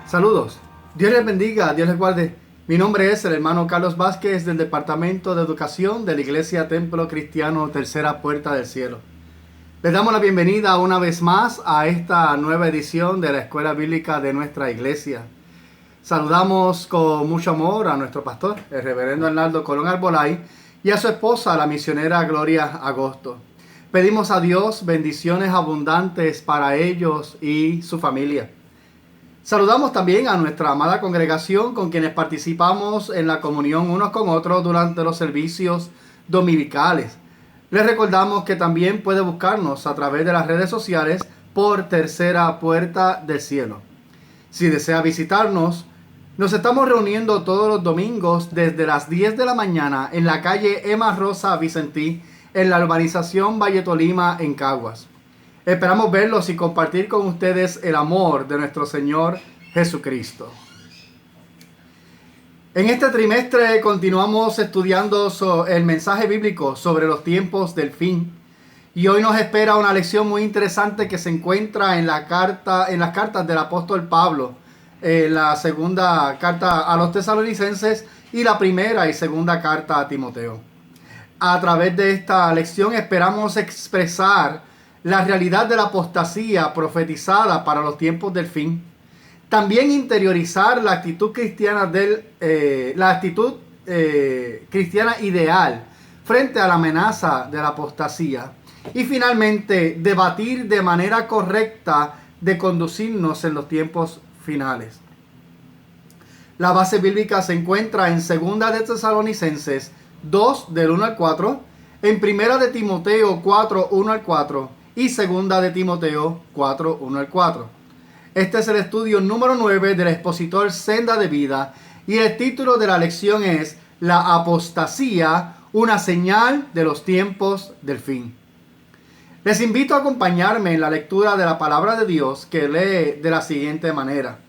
Saludos, Dios les bendiga, Dios les guarde. Mi nombre es el hermano Carlos Vázquez del Departamento de Educación de la Iglesia Templo Cristiano Tercera Puerta del Cielo. Les damos la bienvenida una vez más a esta nueva edición de la Escuela Bíblica de nuestra iglesia. Saludamos con mucho amor a nuestro pastor, el reverendo Arnaldo Colón Arbolay, y a su esposa, la misionera Gloria Agosto. Pedimos a Dios bendiciones abundantes para ellos y su familia. Saludamos también a nuestra amada congregación con quienes participamos en la comunión unos con otros durante los servicios dominicales. Les recordamos que también puede buscarnos a través de las redes sociales por Tercera Puerta del Cielo. Si desea visitarnos, nos estamos reuniendo todos los domingos desde las 10 de la mañana en la calle Emma Rosa Vicentí, en la urbanización Valle Tolima, en Caguas. Esperamos verlos y compartir con ustedes el amor de nuestro Señor Jesucristo. En este trimestre continuamos estudiando el mensaje bíblico sobre los tiempos del fin. Y hoy nos espera una lección muy interesante que se encuentra en las cartas del apóstol Pablo. La segunda carta a los tesalonicenses y la primera y segunda carta a Timoteo. A través de esta lección esperamos expresar la realidad de la apostasía profetizada para los tiempos del fin. También interiorizar la actitud cristiana cristiana ideal frente a la amenaza de la apostasía. Y finalmente, debatir de manera correcta de conducirnos en los tiempos finales. La base bíblica se encuentra en 2 de Tesalonicenses 2, del 1 al 4, en 1 de Timoteo 4, 1 al 4, y 2 de Timoteo 4, 1 al 4. Este es el estudio número 9 del expositor Senda de Vida, y el título de la lección es La apostasía, una señal de los tiempos del fin. Les invito a acompañarme en la lectura de la palabra de Dios, que lee de la siguiente manera.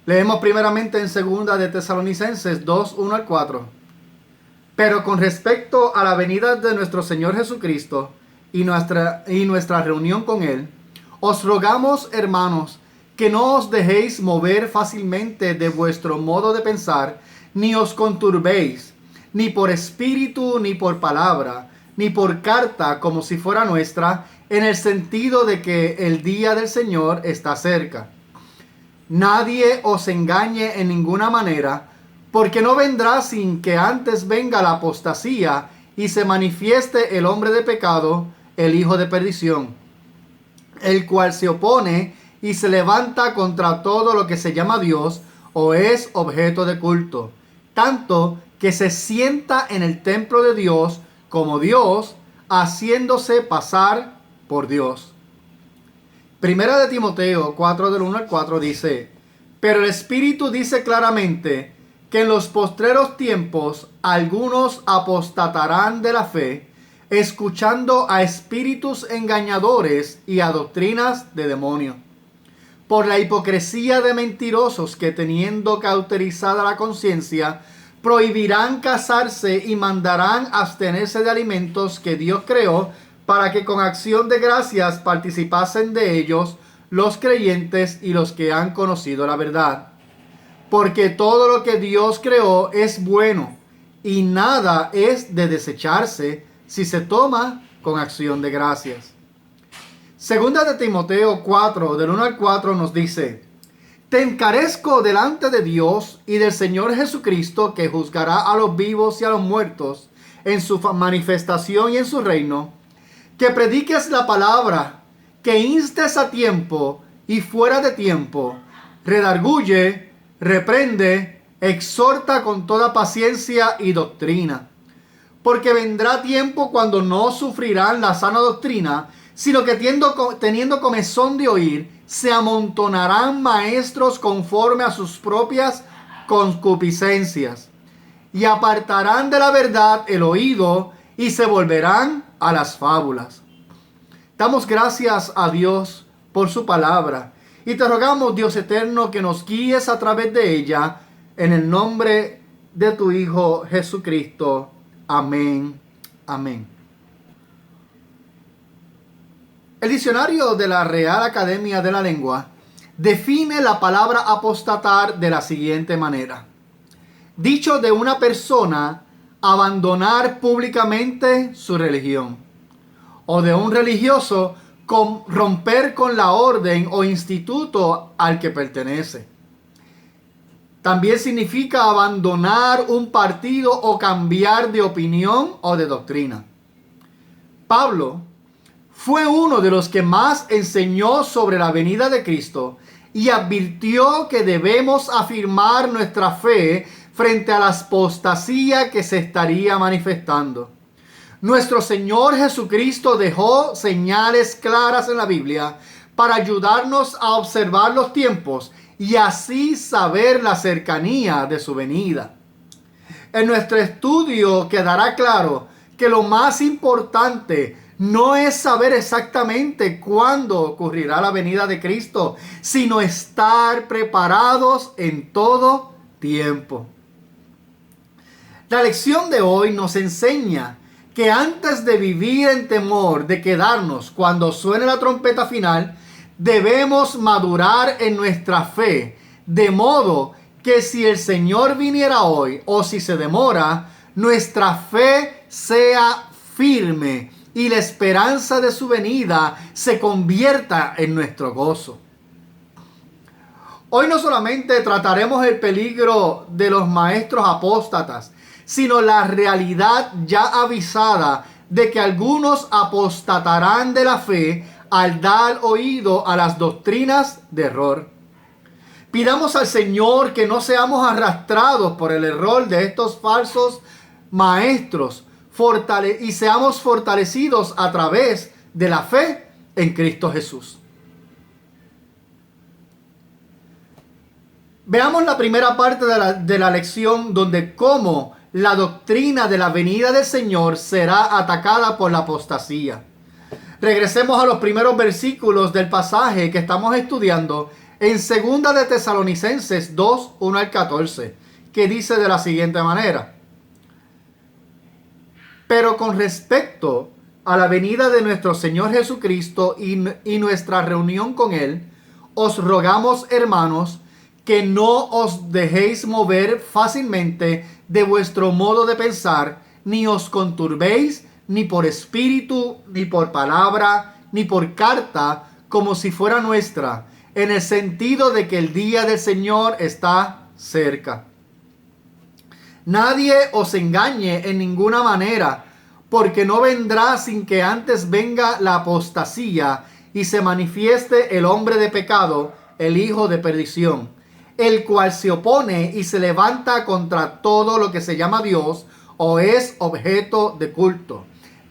Leemos primeramente en 2 de Tesalonicenses 2, 1 al 4. Pero con respecto a la venida de nuestro Señor Jesucristo y nuestra reunión con Él, os rogamos, hermanos, que no os dejéis mover fácilmente de vuestro modo de pensar, ni os conturbéis, ni por espíritu, ni por palabra, ni por carta como si fuera nuestra, en el sentido de que el día del Señor está cerca. Nadie os engañe en ninguna manera, porque no vendrá sin que antes venga la apostasía y se manifieste el hombre de pecado, el hijo de perdición, el cual se opone y se levanta contra todo lo que se llama Dios o es objeto de culto, tanto que se sienta en el templo de Dios como Dios, haciéndose pasar por Dios. Primera de Timoteo 4, del 1 al 4 dice: pero el Espíritu dice claramente que en los postreros tiempos algunos apostatarán de la fe, escuchando a espíritus engañadores y a doctrinas de demonios, por la hipocresía de mentirosos que, teniendo cauterizada la conciencia, prohibirán casarse y mandarán abstenerse de alimentos que Dios creó, para que con acción de gracias participasen de ellos los creyentes y los que han conocido la verdad. Porque todo lo que Dios creó es bueno, y nada es de desecharse si se toma con acción de gracias. Segunda de Timoteo 4, del 1 al 4 nos dice: te encarezco delante de Dios y del Señor Jesucristo, que juzgará a los vivos y a los muertos en su manifestación y en su reino, que prediques la palabra, que instes a tiempo y fuera de tiempo, redarguye, reprende, exhorta con toda paciencia y doctrina. Porque vendrá tiempo cuando no sufrirán la sana doctrina, sino que teniendo comezón de oír, se amontonarán maestros conforme a sus propias concupiscencias, y apartarán de la verdad el oído, y se volverán a las fábulas. Damos gracias a Dios por su palabra, y te rogamos, Dios eterno, que nos guíes a través de ella, en el nombre de tu Hijo Jesucristo. Amén. Amén. El diccionario de la Real Academia de la Lengua define la palabra apostatar de la siguiente manera: dicho de una persona abandonar públicamente su religión, o de un religioso romper con la orden o instituto al que pertenece. También significa abandonar un partido o cambiar de opinión o de doctrina. Pablo fue uno de los que más enseñó sobre la venida de Cristo y advirtió que debemos afirmar nuestra fe frente a la apostasía que se estaría manifestando. Nuestro Señor Jesucristo dejó señales claras en la Biblia para ayudarnos a observar los tiempos y así saber la cercanía de su venida. En nuestro estudio quedará claro que lo más importante no es saber exactamente cuándo ocurrirá la venida de Cristo, sino estar preparados en todo tiempo. La lección de hoy nos enseña que antes de vivir en temor de quedarnos cuando suene la trompeta final, debemos madurar en nuestra fe, de modo que si el Señor viniera hoy o si se demora, nuestra fe sea firme y la esperanza de su venida se convierta en nuestro gozo. Hoy no solamente trataremos el peligro de los maestros apóstatas, sino la realidad ya avisada de que algunos apostatarán de la fe al dar oído a las doctrinas de error. Pidamos al Señor que no seamos arrastrados por el error de estos falsos maestros y seamos fortalecidos a través de la fe en Cristo Jesús. Veamos la primera parte de la lección, donde cómo la doctrina de la venida del Señor será atacada por la apostasía. Regresemos a los primeros versículos del pasaje que estamos estudiando en 2 de Tesalonicenses 2, 1 al 14, que dice de la siguiente manera: pero con respecto a la venida de nuestro Señor Jesucristo y nuestra reunión con Él, os rogamos, hermanos, que no os dejéis mover fácilmente de vuestro modo de pensar, ni os conturbéis, ni por espíritu, ni por palabra, ni por carta, como si fuera nuestra, en el sentido de que el día del Señor está cerca. Nadie os engañe en ninguna manera, porque no vendrá sin que antes venga la apostasía y se manifieste el hombre de pecado, el hijo de perdición, el cual se opone y se levanta contra todo lo que se llama Dios o es objeto de culto,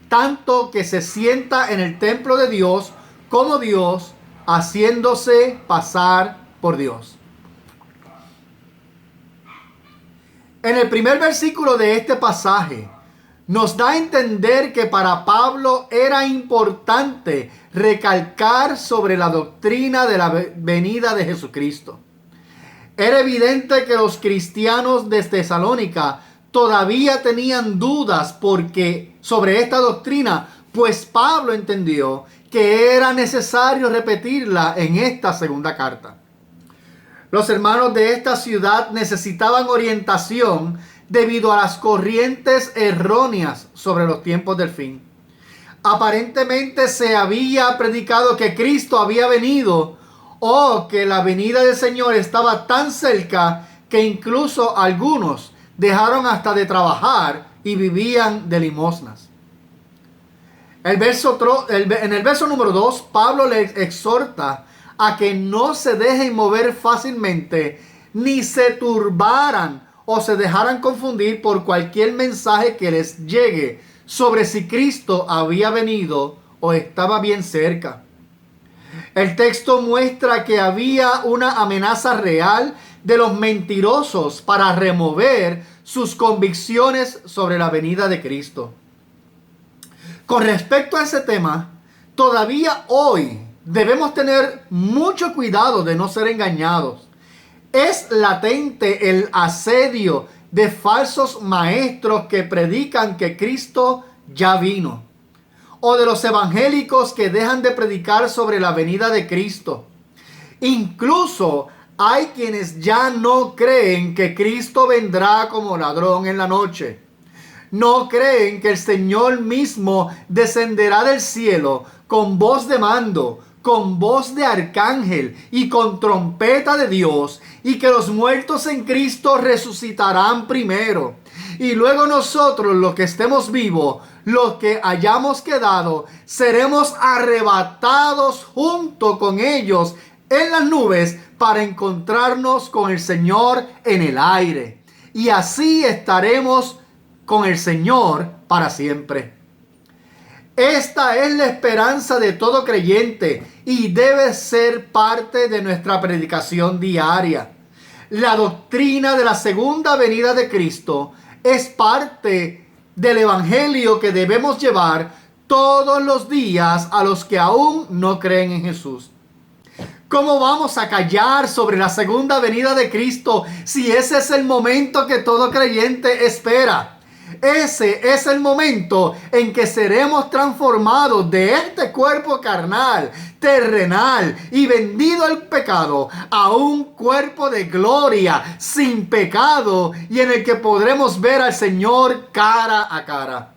tanto que se sienta en el templo de Dios como Dios, haciéndose pasar por Dios. En el primer versículo de este pasaje nos da a entender que para Pablo era importante recalcar sobre la doctrina de la venida de Jesucristo. Era evidente que los cristianos de Tesalónica todavía tenían dudas sobre esta doctrina, pues Pablo entendió que era necesario repetirla en esta segunda carta. Los hermanos de esta ciudad necesitaban orientación debido a las corrientes erróneas sobre los tiempos del fin. Aparentemente se había predicado que Cristo había venido o que la venida del Señor estaba tan cerca que incluso algunos dejaron hasta de trabajar y vivían de limosnas. En el verso número 2, Pablo les exhorta a que no se dejen mover fácilmente, ni se turbaran o se dejaran confundir por cualquier mensaje que les llegue sobre si Cristo había venido o estaba bien cerca. El texto muestra que había una amenaza real de los mentirosos para remover sus convicciones sobre la venida de Cristo. Con respecto a ese tema, todavía hoy debemos tener mucho cuidado de no ser engañados. Es latente el asedio de falsos maestros que predican que Cristo ya vino, o de los evangélicos que dejan de predicar sobre la venida de Cristo. Incluso hay quienes ya no creen que Cristo vendrá como ladrón en la noche. No creen que el Señor mismo descenderá del cielo con voz de mando, con voz de arcángel y con trompeta de Dios, y que los muertos en Cristo resucitarán primero. Y luego nosotros, los que estemos vivos, los que hayamos quedado, seremos arrebatados junto con ellos en las nubes para encontrarnos con el Señor en el aire. Y así estaremos con el Señor para siempre. Esta es la esperanza de todo creyente y debe ser parte de nuestra predicación diaria. La doctrina de la segunda venida de Cristo es parte del evangelio que debemos llevar todos los días a los que aún no creen en Jesús. ¿Cómo vamos a callar sobre la segunda venida de Cristo si ese es el momento que todo creyente espera? Ese es el momento en que seremos transformados de este cuerpo carnal, terrenal y vendido al pecado a un cuerpo de gloria, sin pecado, y en el que podremos ver al Señor cara a cara.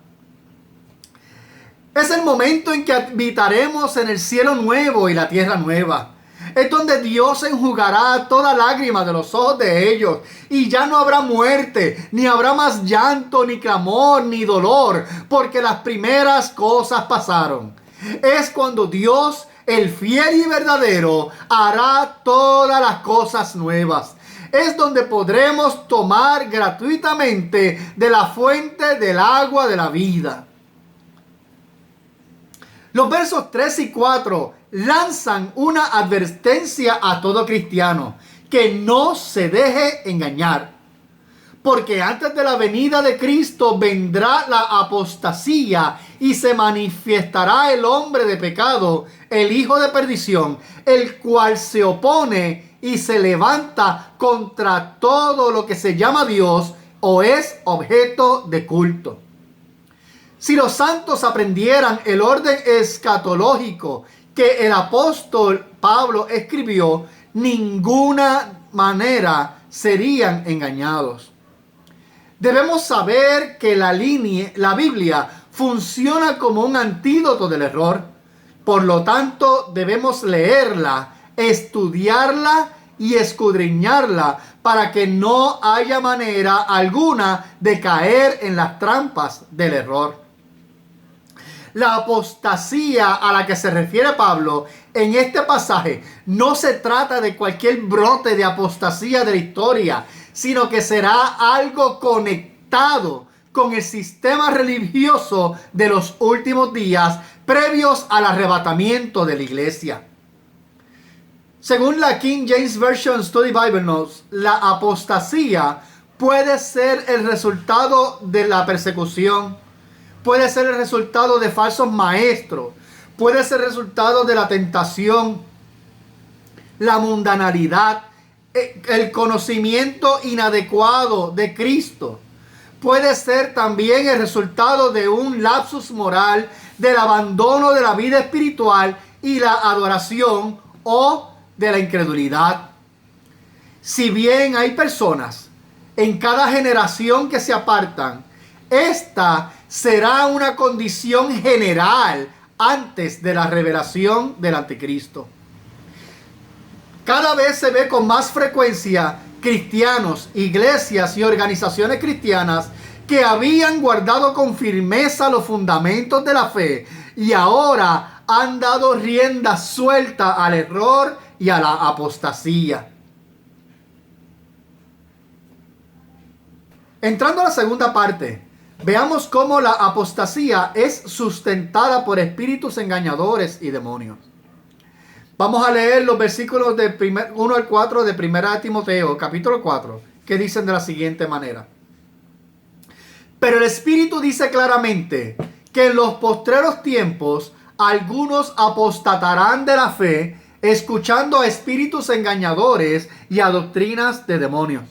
Es el momento en que habitaremos en el cielo nuevo y la tierra nueva. Es donde Dios enjugará toda lágrima de los ojos de ellos. Y ya no habrá muerte, ni habrá más llanto, ni clamor, ni dolor, porque las primeras cosas pasaron. Es cuando Dios, el fiel y verdadero, hará todas las cosas nuevas. Es donde podremos tomar gratuitamente de la fuente del agua de la vida. Los versos 3 y 4 lanzan una advertencia a todo cristiano: que no se deje engañar. Porque antes de la venida de Cristo vendrá la apostasía y se manifestará el hombre de pecado, el hijo de perdición, el cual se opone y se levanta contra todo lo que se llama Dios o es objeto de culto. Si los santos aprendieran el orden escatológico que el apóstol Pablo escribió, ninguna manera serían engañados. Debemos saber que la Biblia funciona como un antídoto del error. Por lo tanto, debemos leerla, estudiarla y escudriñarla para que no haya manera alguna de caer en las trampas del error. La apostasía a la que se refiere Pablo en este pasaje no se trata de cualquier brote de apostasía de la historia, sino que será algo conectado con el sistema religioso de los últimos días previos al arrebatamiento de la iglesia. Según la King James Version Study Bible Notes, la apostasía puede ser el resultado de la persecución, puede ser el resultado de falsos maestros, puede ser el resultado de la tentación, la mundanalidad, el conocimiento inadecuado de Cristo. Puede ser también el resultado de un lapsus moral, del abandono de la vida espiritual y la adoración, o de la incredulidad. Si bien hay personas en cada generación que se apartan, esta será una condición general antes de la revelación del anticristo. Cada vez se ve con más frecuencia cristianos, iglesias y organizaciones cristianas que habían guardado con firmeza los fundamentos de la fe y ahora han dado rienda suelta al error y a la apostasía. Entrando a la segunda parte, veamos cómo la apostasía es sustentada por espíritus engañadores y demonios. Vamos a leer los versículos de 1 al 4 de 1 Timoteo, capítulo 4, que dicen de la siguiente manera. Pero el Espíritu dice claramente que en los postreros tiempos algunos apostatarán de la fe, escuchando a espíritus engañadores y a doctrinas de demonios.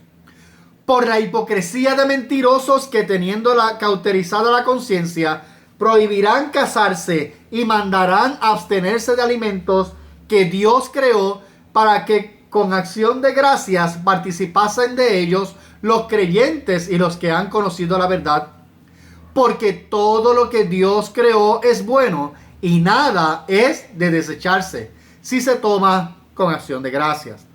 Por la hipocresía de mentirosos que, teniendo cauterizada la conciencia, prohibirán casarse y mandarán abstenerse de alimentos que Dios creó para que con acción de gracias participasen de ellos los creyentes y los que han conocido la verdad. Porque todo lo que Dios creó es bueno y nada es de desecharse si se toma con acción de gracias.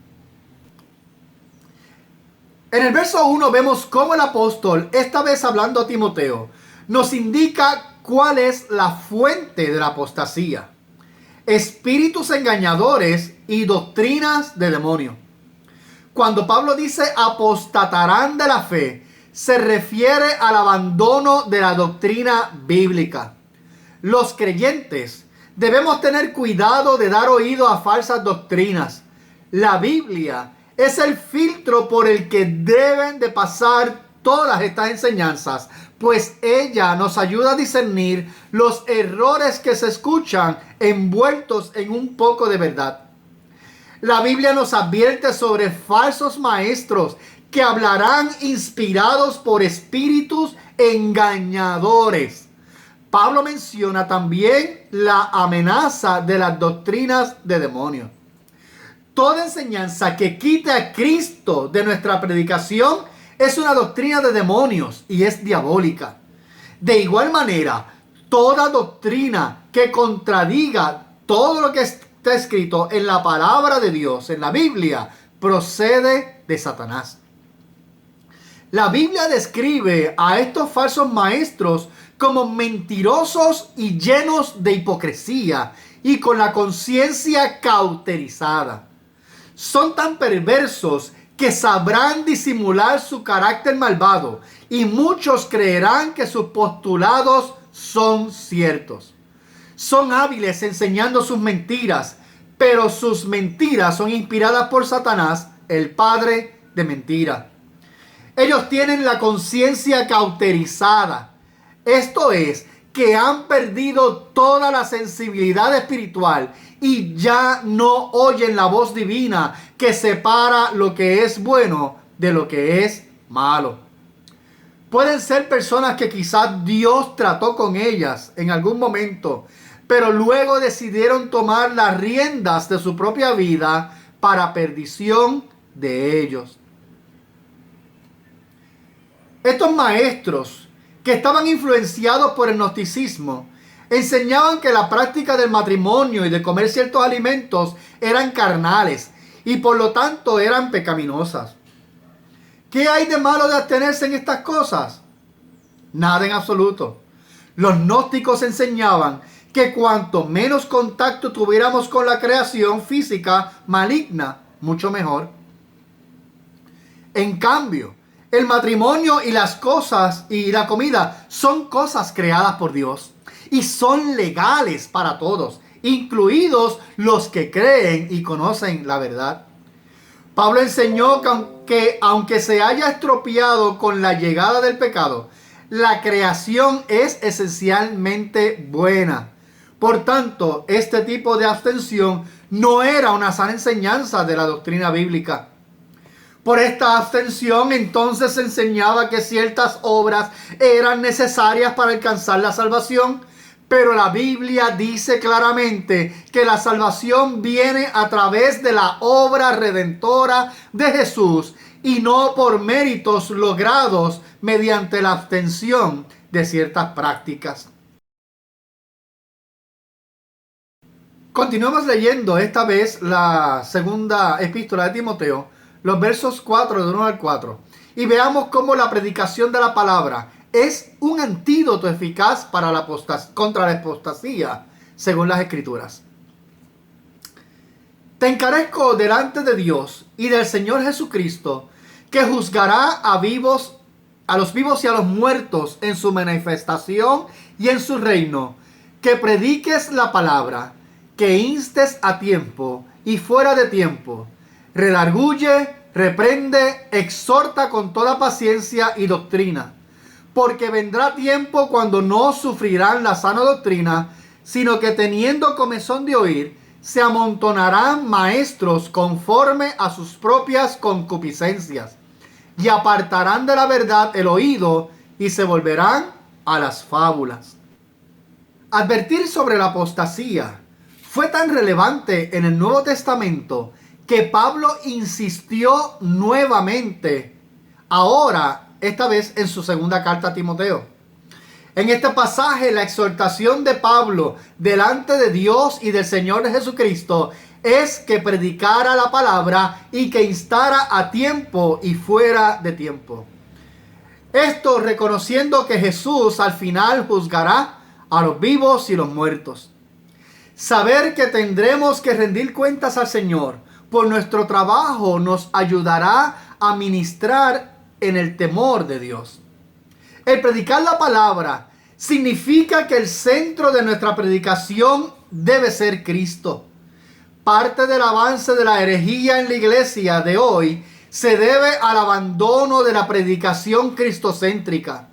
En el verso 1 vemos cómo el apóstol, esta vez hablando a Timoteo, nos indica cuál es la fuente de la apostasía: espíritus engañadores y doctrinas de demonio. Cuando Pablo dice apostatarán de la fe, se refiere al abandono de la doctrina bíblica. Los creyentes debemos tener cuidado de dar oído a falsas doctrinas. La Biblia es el filtro por el que deben de pasar todas estas enseñanzas, pues ella nos ayuda a discernir los errores que se escuchan envueltos en un poco de verdad. La Biblia nos advierte sobre falsos maestros que hablarán inspirados por espíritus engañadores. Pablo menciona también la amenaza de las doctrinas de demonios. Toda enseñanza que quite a Cristo de nuestra predicación es una doctrina de demonios y es diabólica. De igual manera, toda doctrina que contradiga todo lo que está escrito en la palabra de Dios, en la Biblia, procede de Satanás. La Biblia describe a estos falsos maestros como mentirosos y llenos de hipocresía y con la conciencia cauterizada. Son tan perversos que sabrán disimular su carácter malvado y muchos creerán que sus postulados son ciertos. Son hábiles enseñando sus mentiras, pero sus mentiras son inspiradas por Satanás, el padre de mentira. Ellos tienen la conciencia cauterizada. Esto es, que han perdido toda la sensibilidad espiritual y ya no oyen la voz divina que separa lo que es bueno de lo que es malo. Pueden ser personas que quizás Dios trató con ellas en algún momento, pero luego decidieron tomar las riendas de su propia vida para perdición de ellos. Estos maestros que estaban influenciados por el gnosticismo enseñaban que la práctica del matrimonio y de comer ciertos alimentos eran carnales y por lo tanto eran pecaminosas. ¿Qué hay de malo de abstenerse en estas cosas? Nada en absoluto. Los gnósticos enseñaban que cuanto menos contacto tuviéramos con la creación física maligna, mucho mejor. En cambio, el matrimonio y las cosas y la comida son cosas creadas por Dios y son legales para todos, incluidos los que creen y conocen la verdad. Pablo enseñó que aunque se haya estropeado con la llegada del pecado, la creación es esencialmente buena. Por tanto, este tipo de abstención no era una sana enseñanza de la doctrina bíblica. Por esta abstención, entonces se enseñaba que ciertas obras eran necesarias para alcanzar la salvación, pero la Biblia dice claramente que la salvación viene a través de la obra redentora de Jesús y no por méritos logrados mediante la abstención de ciertas prácticas. Continuamos leyendo esta vez la segunda epístola de Timoteo, los versos 4 del 1 al 4, y veamos cómo la predicación de la palabra es un antídoto eficaz para contra la apostasía, según las Escrituras. Te encarezco delante de Dios y del Señor Jesucristo, que juzgará a los vivos y a los muertos en su manifestación y en su reino, que prediques la palabra, que instes a tiempo y fuera de tiempo, redarguye, reprende, exhorta con toda paciencia y doctrina. Porque vendrá tiempo cuando no sufrirán la sana doctrina, sino que teniendo comezón de oír, se amontonarán maestros conforme a sus propias concupiscencias, y apartarán de la verdad el oído, y se volverán a las fábulas. Advertir sobre la apostasía fue tan relevante en el Nuevo Testamento que Pablo insistió nuevamente, ahora, esta vez en su segunda carta a Timoteo. En este pasaje, la exhortación de Pablo delante de Dios y del Señor Jesucristo es que predicara la palabra y que instara a tiempo y fuera de tiempo. Esto reconociendo que Jesús al final juzgará a los vivos y los muertos. Saber que tendremos que rendir cuentas al Señor por nuestro trabajo nos ayudará a ministrar en el temor de Dios. El predicar la palabra significa que el centro de nuestra predicación debe ser Cristo. Parte del avance de la herejía en la iglesia de hoy se debe al abandono de la predicación cristocéntrica.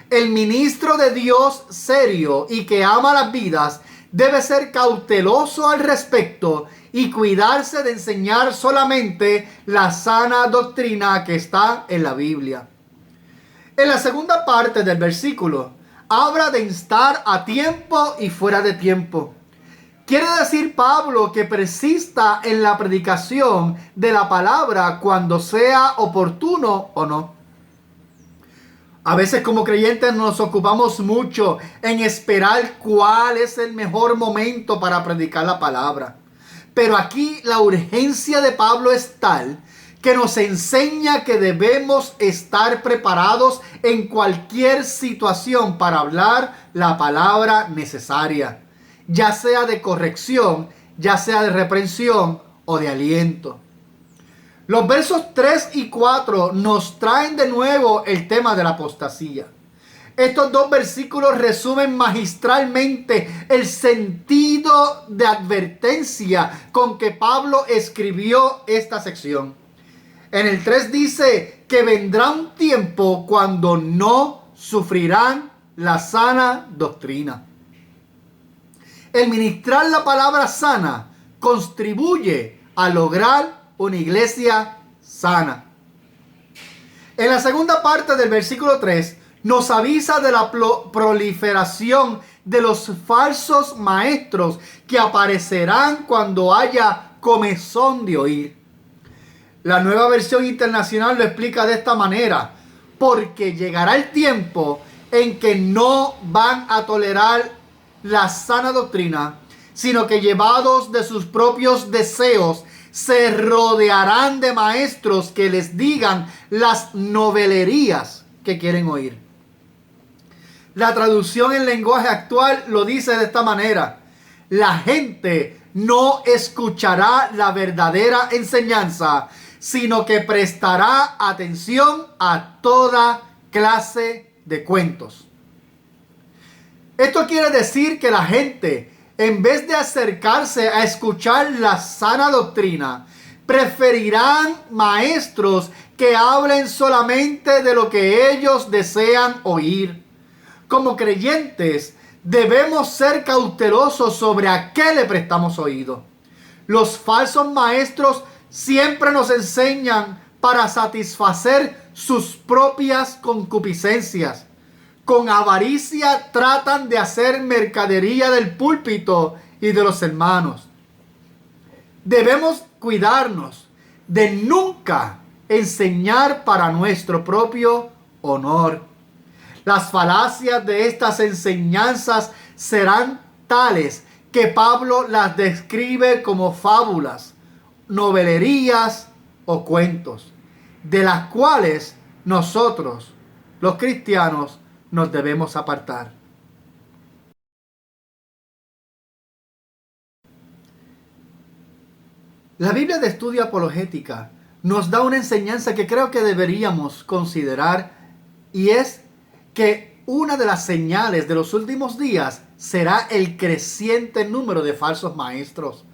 El ministro de Dios serio y que ama las vidas debe ser cauteloso al respecto y cuidarse de enseñar solamente la sana doctrina que está en la Biblia. En la segunda parte del versículo, habla de instar a tiempo y fuera de tiempo. Quiere decir Pablo que persista en la predicación de la palabra cuando sea oportuno o no. A veces como creyentes nos ocupamos mucho en esperar cuál es el mejor momento para predicar la palabra. Pero aquí la urgencia de Pablo es tal que nos enseña que debemos estar preparados en cualquier situación para hablar la palabra necesaria, ya sea de corrección, ya sea de reprensión o de aliento. Los versos 3 y 4 nos traen de nuevo el tema de la apostasía. Estos dos versículos resumen magistralmente el sentido de advertencia con que Pablo escribió esta sección. En el 3 dice que vendrá un tiempo cuando no sufrirán la sana doctrina. El ministrar la palabra sana contribuye a lograr una iglesia sana. En la segunda parte del versículo 3 nos avisa de la proliferación de los falsos maestros que aparecerán cuando haya comezón de oír. La Nueva Versión Internacional lo explica de esta manera: porque llegará el tiempo en que no van a tolerar la sana doctrina, sino que llevados de sus propios deseos se rodearán de maestros que les digan las novelerías que quieren oír. La traducción en lenguaje actual lo dice de esta manera: la gente no escuchará la verdadera enseñanza, sino que prestará atención a toda clase de cuentos. Esto quiere decir que la gente, en vez de acercarse a escuchar la sana doctrina, preferirán maestros que hablen solamente de lo que ellos desean oír. Como creyentes, debemos ser cautelosos sobre a qué le prestamos oído. Los falsos maestros siempre nos enseñan para satisfacer sus propias concupiscencias. Con avaricia tratan de hacer mercadería del púlpito y de los hermanos. Debemos cuidarnos de nunca enseñar para nuestro propio honor. Las falacias de estas enseñanzas serán tales que Pablo las describe como fábulas, novelerías o cuentos, de las cuales nosotros, los cristianos, nos debemos apartar. La Biblia de Estudio Apologética nos da una enseñanza que creo que deberíamos considerar, y es que una de las señales de los últimos días será el creciente número de falsos maestros.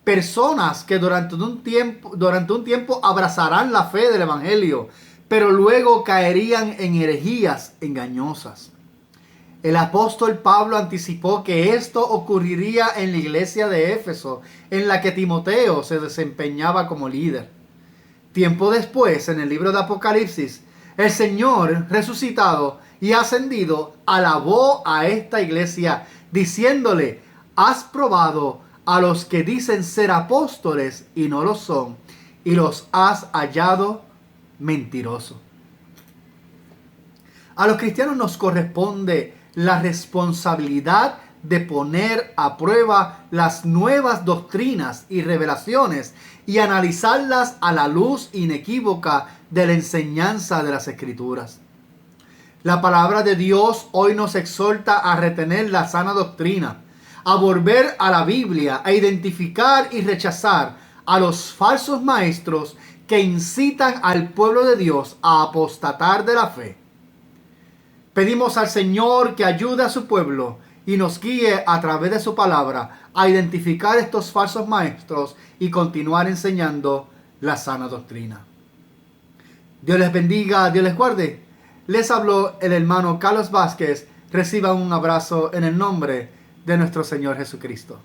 Personas que durante un tiempo abrazarán la fe del Evangelio, pero luego caerían en herejías engañosas. El apóstol Pablo anticipó que esto ocurriría en la iglesia de Éfeso, en la que Timoteo se desempeñaba como líder. Tiempo después, en el libro de Apocalipsis, el Señor resucitado y ascendido alabó a esta iglesia, diciéndole: has probado a los que dicen ser apóstoles y no lo son, y los has hallado mentirosos. A los cristianos nos corresponde la responsabilidad de poner a prueba las nuevas doctrinas y revelaciones y analizarlas a la luz inequívoca de la enseñanza de las Escrituras. La palabra de Dios hoy nos exhorta a retener la sana doctrina, a volver a la Biblia, a identificar y rechazar a los falsos maestros que incitan al pueblo de Dios a apostatar de la fe. Pedimos al Señor que ayude a su pueblo y nos guíe a través de su palabra a identificar estos falsos maestros y continuar enseñando la sana doctrina. Dios les bendiga, Dios les guarde. Les habló el hermano Carlos Vázquez. Reciban un abrazo en el nombre de nuestro Señor Jesucristo.